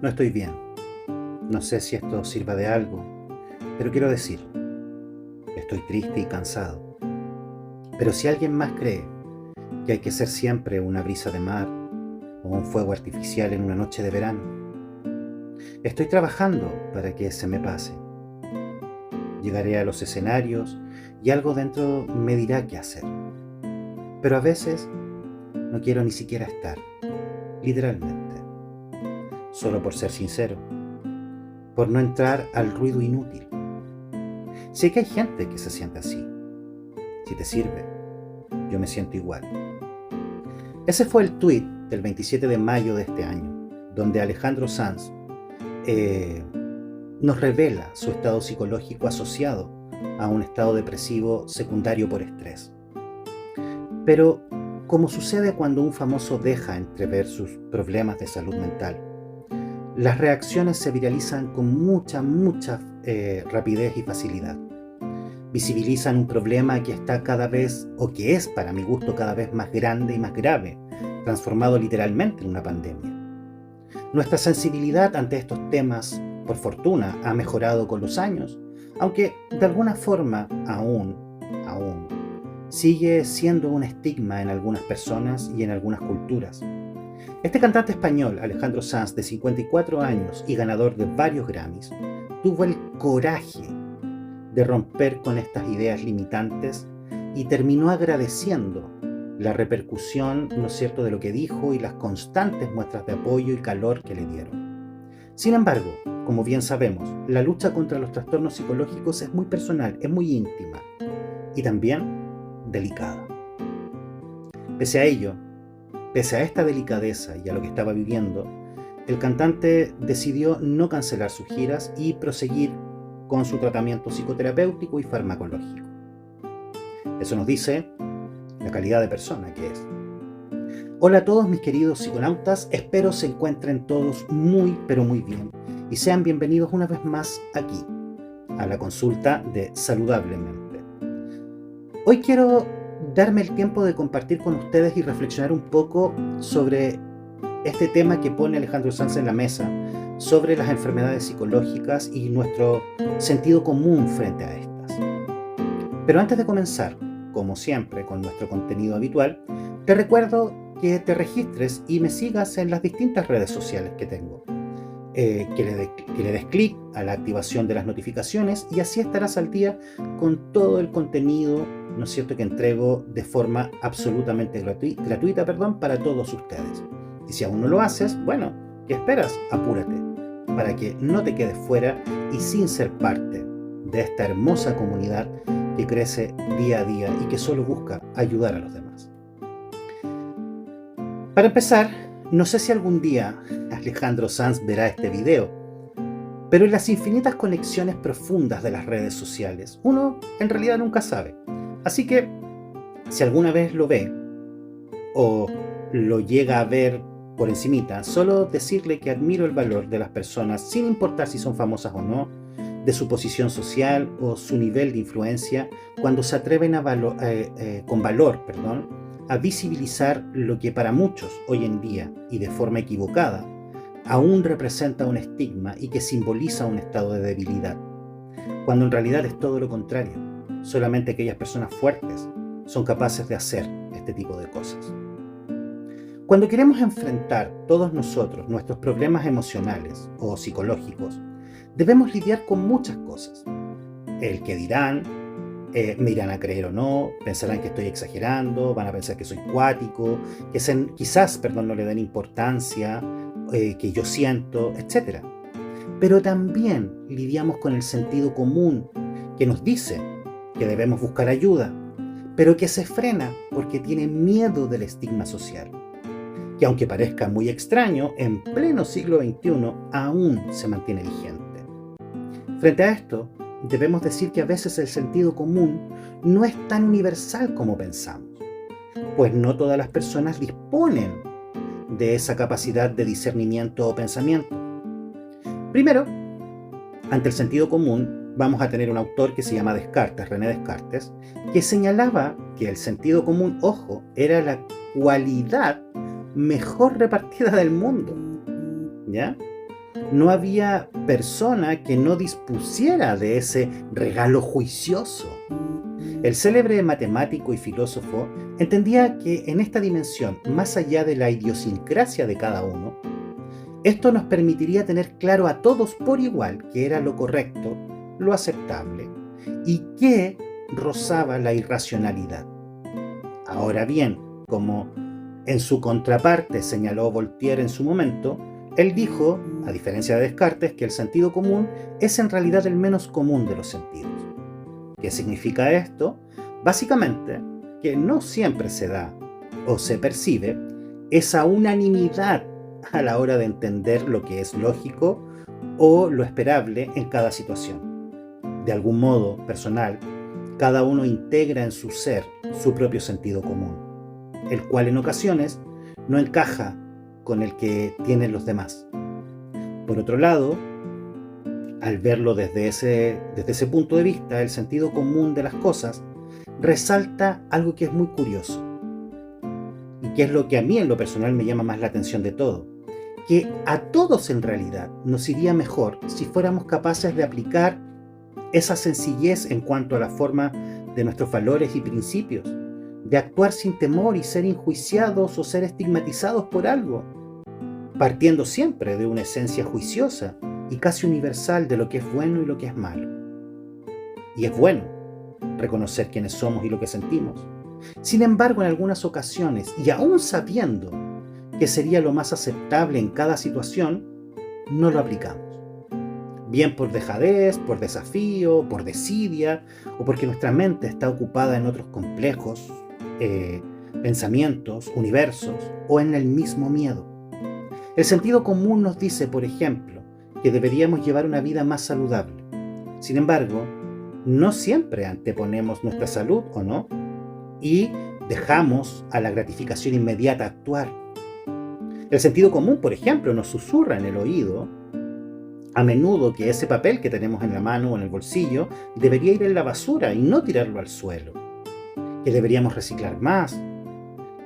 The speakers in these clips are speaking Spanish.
No estoy bien. No sé si esto sirva de algo, pero quiero decir, estoy triste y cansado. Pero si alguien más cree que hay que ser siempre una brisa de mar o un fuego artificial en una noche de verano, estoy trabajando para que se me pase. Llegaré a los escenarios y algo dentro me dirá qué hacer. Pero a veces no quiero ni siquiera estar, literalmente, solo por ser sincero, por no entrar al ruido inútil. Sé que hay gente que se siente así. Si te sirve, yo me siento igual. Ese fue el tuit del 27 de mayo de este año, donde Alejandro Sanz nos revela su estado psicológico asociado a un estado depresivo secundario por estrés. Pero, como sucede cuando un famoso deja entrever sus problemas de salud mental, las reacciones se viralizan con mucha rapidez y facilidad. Visibilizan un problema que está cada vez, o que es para mi gusto cada vez más grande y más grave, transformado literalmente en una pandemia. Nuestra sensibilidad ante estos temas, por fortuna, ha mejorado con los años, aunque de alguna forma aún sigue siendo un estigma en algunas personas y en algunas culturas. Este cantante español, Alejandro Sanz, de 54 años y ganador de varios Grammys, tuvo el coraje de romper con estas ideas limitantes y terminó agradeciendo la repercusión, ¿no es cierto?, de lo que dijo y las constantes muestras de apoyo y calor que le dieron. Sin embargo, como bien sabemos, la lucha contra los trastornos psicológicos es muy personal, es muy íntima y también delicada. Pese a ello, pese a esta delicadeza y a lo que estaba viviendo, el cantante decidió no cancelar sus giras y proseguir con su tratamiento psicoterapéutico y farmacológico. Eso nos dice la calidad de persona que es. Hola a todos mis queridos psiconautas, espero se encuentren todos muy pero muy bien y sean bienvenidos una vez más aquí, a la consulta de Saludablemente. Hoy quiero darme el tiempo de compartir con ustedes y reflexionar un poco sobre este tema que pone Alejandro Sanz en la mesa, sobre las enfermedades psicológicas y nuestro sentido común frente a estas. Pero antes de comenzar, como siempre, con nuestro contenido habitual, te recuerdo que te registres y me sigas en las distintas redes sociales que tengo. Que le des clic a la activación de las notificaciones y así estarás al día con todo el contenido, ¿no es cierto?, que entrego de forma absolutamente gratuita, para todos ustedes. Y si aún no lo haces, bueno, ¿qué esperas? Apúrate, para que no te quedes fuera y sin ser parte de esta hermosa comunidad que crece día a día y que solo busca ayudar a los demás. Para empezar, no sé si algún día Alejandro Sanz verá este video, pero en las infinitas conexiones profundas de las redes sociales, uno en realidad nunca sabe. Así que, si alguna vez lo ve o lo llega a ver por encimita, solo decirle que admiro el valor de las personas, sin importar si son famosas o no, de su posición social o su nivel de influencia, cuando se atreven con valor, a visibilizar lo que para muchos hoy en día, y de forma equivocada, aún representa un estigma y que simboliza un estado de debilidad, cuando en realidad es todo lo contrario. Solamente aquellas personas fuertes son capaces de hacer este tipo de cosas. Cuando queremos enfrentar todos nosotros nuestros problemas emocionales o psicológicos, debemos lidiar con muchas cosas. El que dirán, me irán a creer o no, pensarán que estoy exagerando, van a pensar que soy cuático, que quizás no le den importancia, que yo siento, etc. Pero también lidiamos con el sentido común que nos dice que debemos buscar ayuda, pero que se frena porque tiene miedo del estigma social, que aunque parezca muy extraño, en pleno siglo XXI aún se mantiene vigente. Frente a esto, debemos decir que a veces el sentido común no es tan universal como pensamos, pues no todas las personas disponen de esa capacidad de discernimiento o pensamiento. Primero, ante el sentido común, vamos a tener un autor que se llama Descartes, René Descartes, que señalaba que el sentido común, ojo, era la cualidad mejor repartida del mundo, ¿ya? No había persona que no dispusiera de ese regalo juicioso. El célebre matemático y filósofo entendía que en esta dimensión, más allá de la idiosincrasia de cada uno, esto nos permitiría tener claro a todos por igual qué era lo correcto, lo aceptable y qué rozaba la irracionalidad. Ahora bien, como en su contraparte señaló Voltaire en su momento, él dijo, a diferencia de Descartes, que el sentido común es en realidad el menos común de los sentidos. ¿Qué significa esto? Básicamente, que no siempre se da o se percibe esa unanimidad a la hora de entender lo que es lógico o lo esperable en cada situación. De algún modo personal, cada uno integra en su ser su propio sentido común, el cual en ocasiones no encaja con el que tienen los demás. Por otro lado, al verlo desde ese punto de vista, el sentido común de las cosas resalta algo que es muy curioso y que es lo que a mí en lo personal me llama más la atención de todo, que a todos en realidad nos iría mejor si fuéramos capaces de aplicar esa sencillez en cuanto a la forma de nuestros valores y principios, de actuar sin temor y ser enjuiciados o ser estigmatizados por algo, partiendo siempre de una esencia juiciosa y casi universal de lo que es bueno y lo que es malo. Y es bueno reconocer quiénes somos y lo que sentimos. Sin embargo, en algunas ocasiones, y aún sabiendo que sería lo más aceptable en cada situación, no lo aplicamos. Bien por dejadez, por desafío, por desidia, o porque nuestra mente está ocupada en otros complejos pensamientos, universos, o en el mismo miedo. El sentido común nos dice, por ejemplo, que deberíamos llevar una vida más saludable. Sin embargo, no siempre anteponemos nuestra salud, ¿o no? Y dejamos a la gratificación inmediata actuar. El sentido común, por ejemplo, nos susurra en el oído a menudo que ese papel que tenemos en la mano o en el bolsillo debería ir en la basura y no tirarlo al suelo, que deberíamos reciclar más,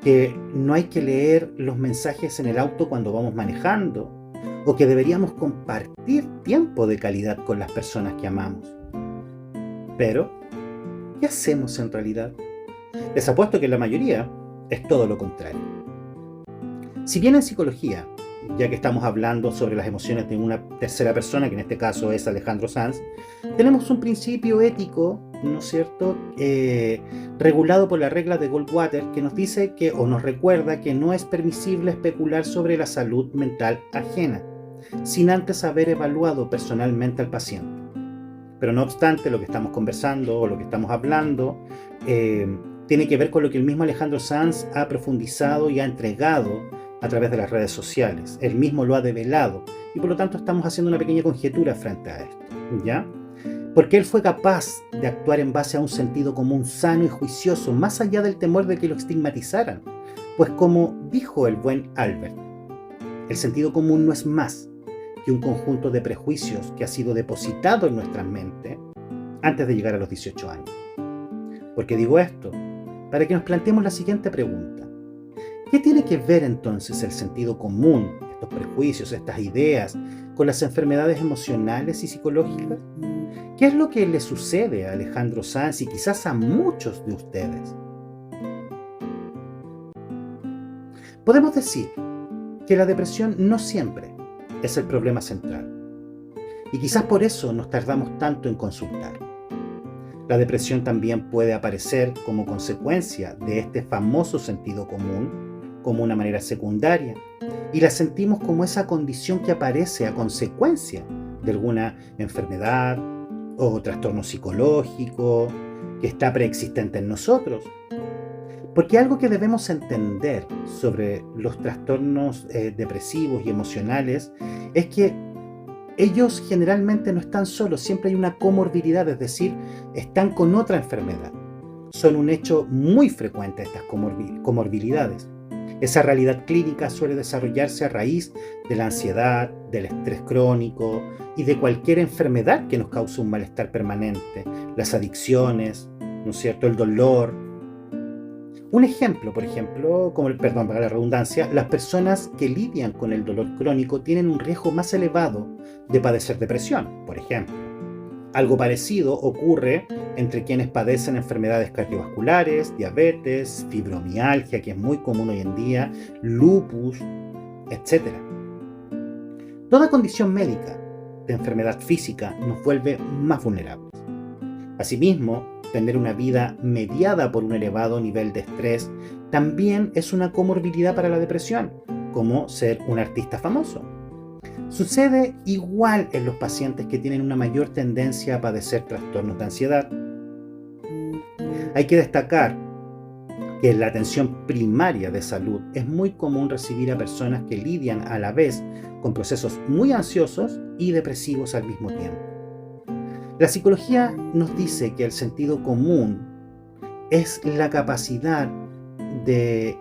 que no hay que leer los mensajes en el auto cuando vamos manejando, o que deberíamos compartir tiempo de calidad con las personas que amamos. Pero, ¿qué hacemos en realidad? Les apuesto que la mayoría es todo lo contrario. Si bien en psicología, ya que estamos hablando sobre las emociones de una tercera persona, que en este caso es Alejandro Sanz, tenemos un principio ético, ¿no es cierto?, regulado por la regla de Goldwater, que nos dice que, o nos recuerda que no es permisible especular sobre la salud mental ajena, sin antes haber evaluado personalmente al paciente. Pero no obstante, lo que estamos conversando o lo que estamos hablando tiene que ver con lo que el mismo Alejandro Sanz ha profundizado y ha entregado a través de las redes sociales. Él mismo lo ha develado y por lo tanto estamos haciendo una pequeña conjetura frente a esto, ¿ya? Porque él fue capaz de actuar en base a un sentido común sano y juicioso, más allá del temor de que lo estigmatizaran. Pues como dijo el buen Albert, el sentido común no es más que un conjunto de prejuicios que ha sido depositado en nuestra mente antes de llegar a los 18 años. ¿Por qué digo esto? Para que nos planteemos la siguiente pregunta. ¿Qué tiene que ver entonces el sentido común, estos prejuicios, estas ideas, con las enfermedades emocionales y psicológicas? ¿Qué es lo que le sucede a Alejandro Sanz y quizás a muchos de ustedes? Podemos decir que la depresión no siempre es el problema central. Y quizás por eso nos tardamos tanto en consultar. La depresión también puede aparecer como consecuencia de este famoso sentido común, como una manera secundaria, y la sentimos como esa condición que aparece a consecuencia de alguna enfermedad o trastorno psicológico que está preexistente en nosotros. Porque algo que debemos entender sobre los trastornos depresivos y emocionales es que ellos generalmente no están solos, siempre hay una comorbilidad, es decir, están con otra enfermedad. Son un hecho muy frecuente estas comorbilidades. Esa realidad clínica suele desarrollarse a raíz de la ansiedad, del estrés crónico y de cualquier enfermedad que nos cause un malestar permanente, las adicciones, ¿no es cierto?, el dolor Un ejemplo, por ejemplo, como perdón, para la redundancia, las personas que lidian con el dolor crónico tienen un riesgo más elevado de padecer depresión, por ejemplo. Algo parecido ocurre entre quienes padecen enfermedades cardiovasculares, diabetes, fibromialgia, que es muy común hoy en día, lupus, etc. Toda condición médica de enfermedad física nos vuelve más vulnerables. Asimismo, tener una vida mediada por un elevado nivel de estrés también es una comorbilidad para la depresión, como ser un artista famoso. Sucede igual en los pacientes que tienen una mayor tendencia a padecer trastornos de ansiedad. Hay que destacar que en la atención primaria de salud es muy común recibir a personas que lidian a la vez con procesos muy ansiosos y depresivos al mismo tiempo. La psicología nos dice que el sentido común es la capacidad de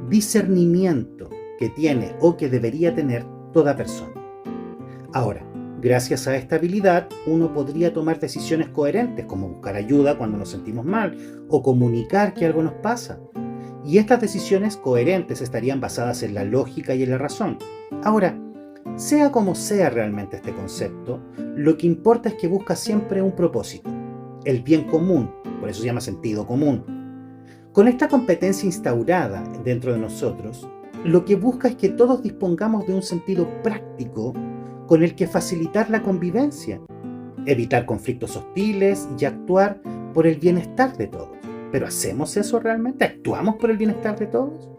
discernimiento que tiene o que debería tener toda persona. Ahora, gracias a esta habilidad, uno podría tomar decisiones coherentes, como buscar ayuda cuando nos sentimos mal o comunicar que algo nos pasa. Y estas decisiones coherentes estarían basadas en la lógica y en la razón. Ahora, sea como sea realmente este concepto, lo que importa es que busca siempre un propósito, el bien común, por eso se llama sentido común. Con esta competencia instaurada dentro de nosotros, lo que busca es que todos dispongamos de un sentido práctico con el que facilitar la convivencia, evitar conflictos hostiles y actuar por el bienestar de todos. ¿Pero hacemos eso realmente? ¿Actuamos por el bienestar de todos?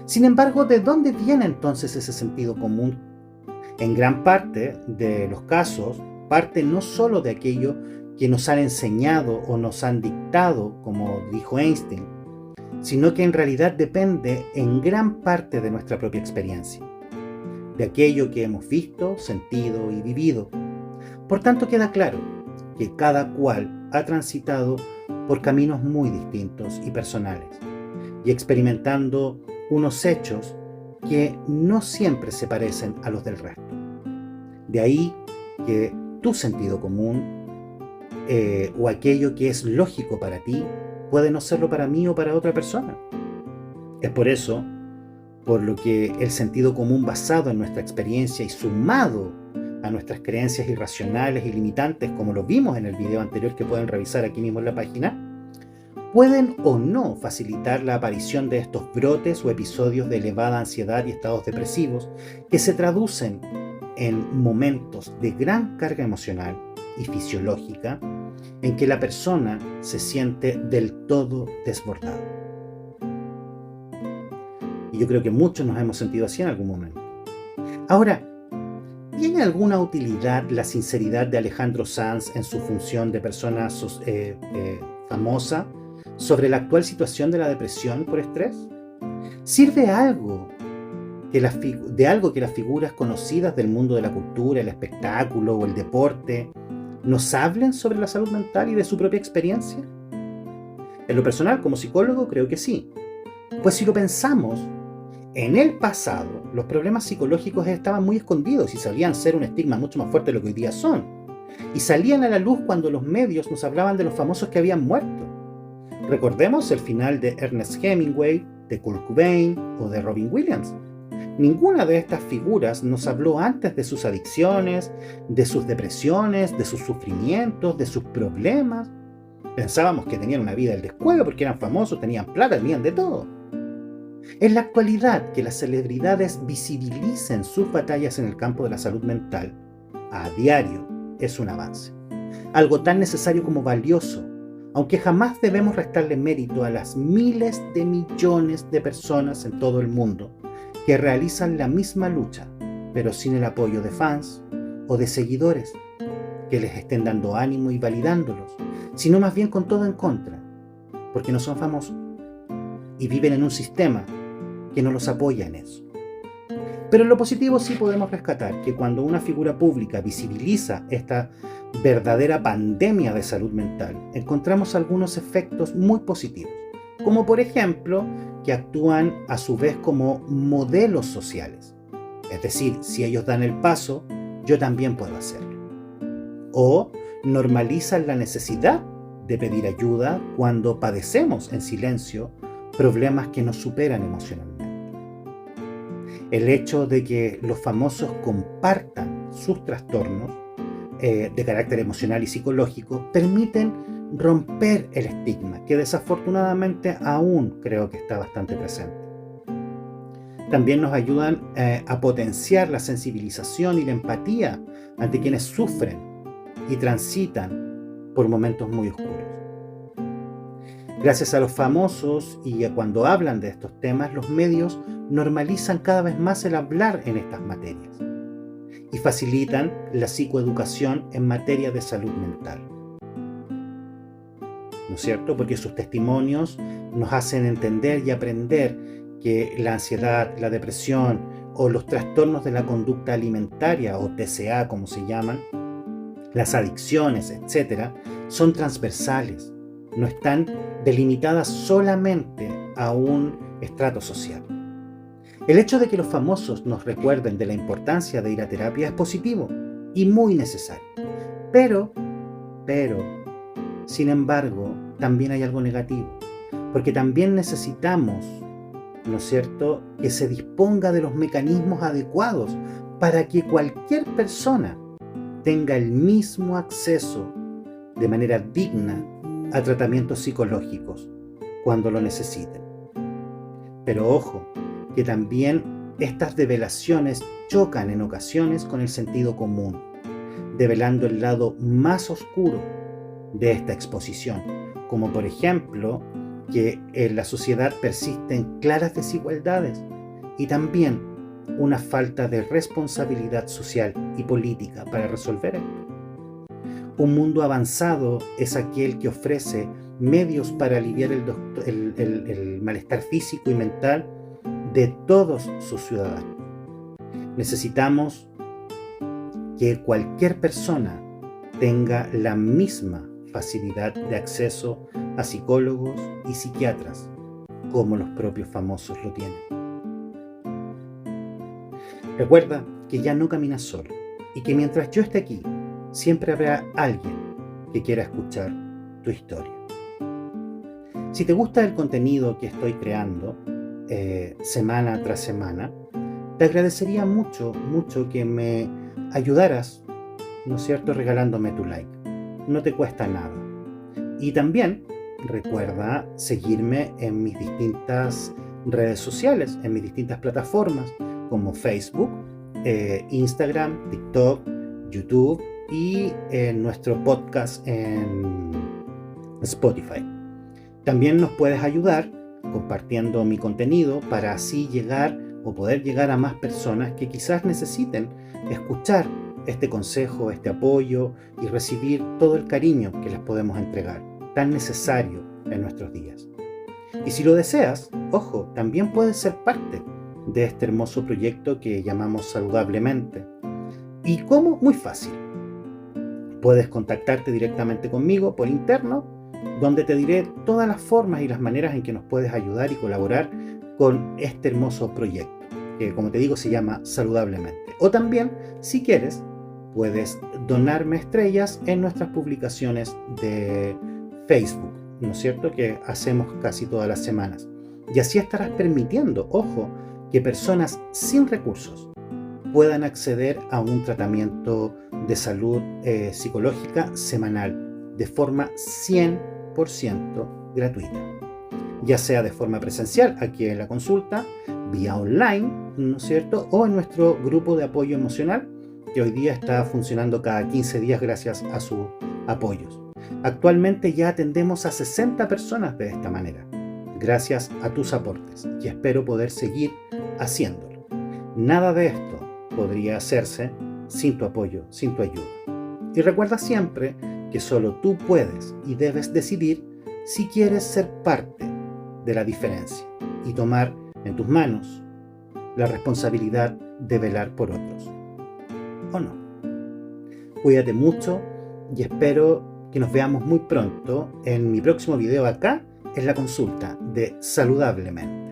Sin embargo, ¿de dónde viene entonces ese sentido común? En gran parte de los casos, parte no solo de aquello que nos han enseñado o nos han dictado, como dijo Einstein, sino que en realidad depende en gran parte de nuestra propia experiencia, de aquello que hemos visto, sentido y vivido. Por tanto, queda claro que cada cual ha transitado por caminos muy distintos y personales, y experimentando unos hechos que no siempre se parecen a los del resto. De ahí que tu sentido común o aquello que es lógico para ti puede no serlo para mí o para otra persona. Es por eso por lo que el sentido común basado en nuestra experiencia y sumado a nuestras creencias irracionales y limitantes, como lo vimos en el video anterior que pueden revisar aquí mismo en la página, pueden o no facilitar la aparición de estos brotes o episodios de elevada ansiedad y estados depresivos que se traducen en momentos de gran carga emocional y fisiológica en que la persona se siente del todo desbordada. Y yo creo que muchos nos hemos sentido así en algún momento. Ahora, ¿tiene alguna utilidad la sinceridad de Alejandro Sanz en su función de persona famosa sobre la actual situación de la depresión por estrés? ¿Sirve algo de algo que las figuras conocidas del mundo de la cultura, el espectáculo o el deporte nos hablen sobre la salud mental y de su propia experiencia? En lo personal, como psicólogo, creo que sí. Pues si lo pensamos, en el pasado los problemas psicológicos estaban muy escondidos y solían ser un estigma mucho más fuerte de lo que hoy día son. Y salían a la luz cuando los medios nos hablaban de los famosos que habían muerto. Recordemos el final de Ernest Hemingway, de Kurt Cobain o de Robin Williams. Ninguna de estas figuras nos habló antes de sus adicciones, de sus depresiones, de sus sufrimientos, de sus problemas. Pensábamos que tenían una vida del descuido porque eran famosos, tenían plata, tenían de todo. En la actualidad, que las celebridades visibilicen sus batallas en el campo de la salud mental a diario es un avance. Algo tan necesario como valioso, aunque jamás debemos restarle mérito a las miles de millones de personas en todo el mundo que realizan la misma lucha, pero sin el apoyo de fans o de seguidores que les estén dando ánimo y validándolos, sino más bien con todo en contra, porque no son famosos y viven en un sistema que no los apoya en eso. Pero en lo positivo sí podemos rescatar que cuando una figura pública visibiliza esta verdadera pandemia de salud mental, encontramos algunos efectos muy positivos, como por ejemplo que actúan a su vez como modelos sociales. Es decir, si ellos dan el paso, yo también puedo hacerlo. O normalizan la necesidad de pedir ayuda cuando padecemos en silencio problemas que nos superan emocionalmente. El hecho de que los famosos compartan sus trastornos de carácter emocional y psicológico permiten romper el estigma, que desafortunadamente aún creo que está bastante presente. También nos ayudan a potenciar la sensibilización y la empatía ante quienes sufren y transitan por momentos muy oscuros. Gracias a los famosos y a cuando hablan de estos temas, los medios normalizan cada vez más el hablar en estas materias y facilitan la psicoeducación en materia de salud mental. ¿No es cierto? Porque sus testimonios nos hacen entender y aprender que la ansiedad, la depresión o los trastornos de la conducta alimentaria o TCA como se llaman, las adicciones, etc., son transversales, no están delimitadas solamente a un estrato social. El hecho de que los famosos nos recuerden de la importancia de ir a terapia es positivo y muy necesario. Pero, sin embargo, también hay algo negativo, porque también necesitamos, ¿no es cierto?, que se disponga de los mecanismos adecuados para que cualquier persona tenga el mismo acceso de manera digna a tratamientos psicológicos cuando lo necesiten. Pero ojo, que también estas develaciones chocan en ocasiones con el sentido común, develando el lado más oscuro de esta exposición, como por ejemplo que en la sociedad persisten claras desigualdades y también una falta de responsabilidad social y política para resolver esto. Un mundo avanzado es aquel que ofrece medios para aliviar el malestar físico y mental de todos sus ciudadanos. Necesitamos que cualquier persona tenga la misma facilidad de acceso a psicólogos y psiquiatras como los propios famosos lo tienen. Recuerda que ya no caminas solo y que mientras yo esté aquí, siempre habrá alguien que quiera escuchar tu historia. Si te gusta el contenido que estoy creando semana tras semana, te agradecería mucho que me ayudaras, ¿no es cierto?, regalándome tu like. No te cuesta nada. Y también recuerda seguirme en mis distintas redes sociales, en mis distintas plataformas como Facebook, Instagram, TikTok, YouTube y en nuestro podcast en Spotify. También nos puedes ayudar compartiendo mi contenido para así llegar o poder llegar a más personas que quizás necesiten escuchar este consejo, este apoyo y recibir todo el cariño que les podemos entregar, tan necesario en nuestros días. Y si lo deseas, ojo, también puedes ser parte de este hermoso proyecto que llamamos Saludablemente. ¿Y cómo? Muy fácil. Puedes contactarte directamente conmigo por interno, donde te diré todas las formas y las maneras en que nos puedes ayudar y colaborar con este hermoso proyecto, que como te digo se llama Saludablemente. O también, si quieres, puedes donarme estrellas en nuestras publicaciones de Facebook, ¿no es cierto?, que hacemos casi todas las semanas. Y así estarás permitiendo, ojo, que personas sin recursos puedan acceder a un tratamiento de salud psicológica semanal de forma 100% gratuita, ya sea de forma presencial aquí en la consulta, vía online, ¿no es cierto?, o en nuestro grupo de apoyo emocional, que hoy día está funcionando cada 15 días gracias a sus apoyos. Actualmente ya atendemos a 60 personas de esta manera, gracias a tus aportes, y espero poder seguir haciéndolo. Nada de esto podría hacerse sin tu apoyo, sin tu ayuda. Y recuerda siempre que solo tú puedes y debes decidir si quieres ser parte de la diferencia y tomar en tus manos la responsabilidad de velar por otros. ¿O no? Cuídate mucho y espero que nos veamos muy pronto en mi próximo video acá en la consulta de Saludablemente.